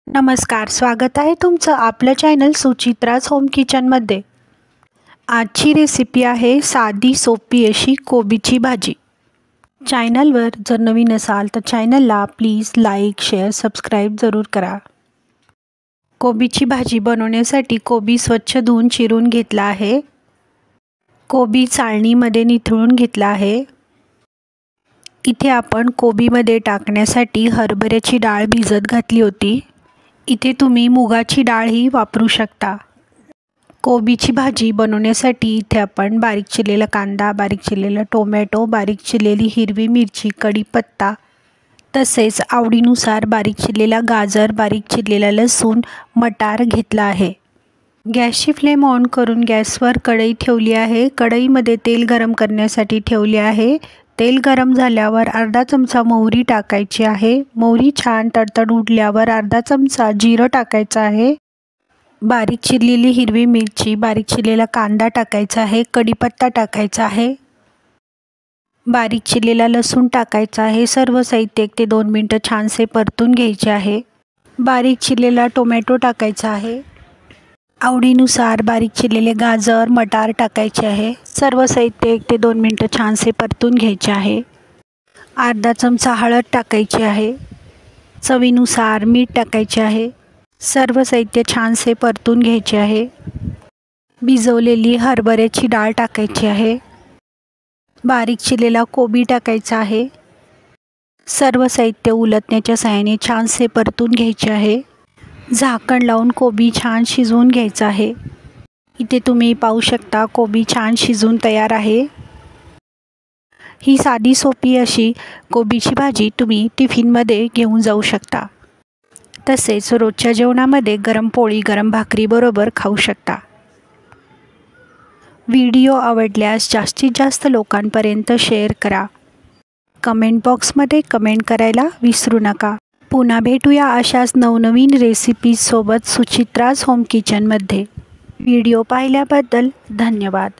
नमस्कार, स्वागत आहे तुमचं आपलं चॅनल सुचित्राज होम किचनमध्ये। आजची रेसिपी आहे साधी सोपी अशी कोबीची भाजी। चॅनलवर जर नवीन असाल तर चॅनलला प्लीज लाईक, शेअर, सबस्क्राईब जरूर करा। कोबीची भाजी बनवण्यासाठी कोबी स्वच्छ धुवून चिरून घेतला आहे। कोबी चाळणीमध्ये निथळून घेतला आहे। इथे आपण कोबीमध्ये टाकण्यासाठी हरभऱ्याची डाळ भिजत घातली होती। इथे तुम्ही मुगाची डाळही वापरू शकता। कोबीची भाजी बनवण्यासाठी इथे आपण बारीक चिरलेला कांदा, बारीक चिरलेला टोमॅटो, बारीक चिरलेली हिरवी मिरची, कढीपत्ता, तसेच आवडीनुसार बारीक चिरलेला गाजर, बारीक चिरलेला लसूण, मटार घेतला आहे। गॅसची फ्लेम ऑन करून गॅसवर कढई ठेवली आहे। कढईमध्ये तेल गरम करण्यासाठी ठेवले आहे। तेल गरम झाल्यावर अर्धा चमचा मोहरी टाकायची आहे। मोहरी छान तडतड उडल्यावर अर्धा चमचा जिरं टाकायचं आहे। बारीक चिरलेली हिरवी मिरची, बारीक चिरलेला कांदा टाकायचा आहे। कढीपत्ता टाकायचा आहे। बारीक चिरलेला लसूण टाकायचा आहे। सर्व साहित्य 1 ते 2 मिनिटं छानसे परतून घ्यायचे आहे। बारीक चिरलेला टोमॅटो टाकायचा आहे। आवडीनुसार बारीक चिरलेले गाजर, मटार टाकायचे आहे। सर्व साहित्य 1 ते 2 मिनिटं छानसे परतून घ्यायचे आहे। अर्धा चमचा हळद टाकायची आहे। चवीनुसार मीठ टाकायचे आहे। सर्व साहित्य छानसे परतून घ्यायचे आहे। भिजवलेली हरभऱ्याची डाळ टाकायची आहे। बारीक चिरलेला कोबी टाकायचा आहे। सर्व साहित्य उलटण्याच्या सहाय्याने छानसे परतून घ्यायचे आहे। झाकण लावून कोबी छान शिजवून घ्यायचा आहे। इथे तुम्ही पाहू शकता कोबी छान शिजून तयार आहे। ही साधी सोपी अशी कोबीची भाजी तुम्ही टिफिनमध्ये घेऊन जाऊ शकता। तसेच रोजच्या जेवणामध्ये गरम पोळी, गरम भाकरी बरोबर खाऊ शकता। व्हिडिओ आवडल्यास जास्तीत जास्त लोकांपर्यंत शेअर करा। कमेंट बॉक्समध्ये कमेंट करायला विसरू नका। पुन्हा भेटूया अशाच नवनवीन रेसिपीज सोबत सुचित्राज होम किचनमध्ये। व्हिडिओ पाहिल्याबद्दल धन्यवाद।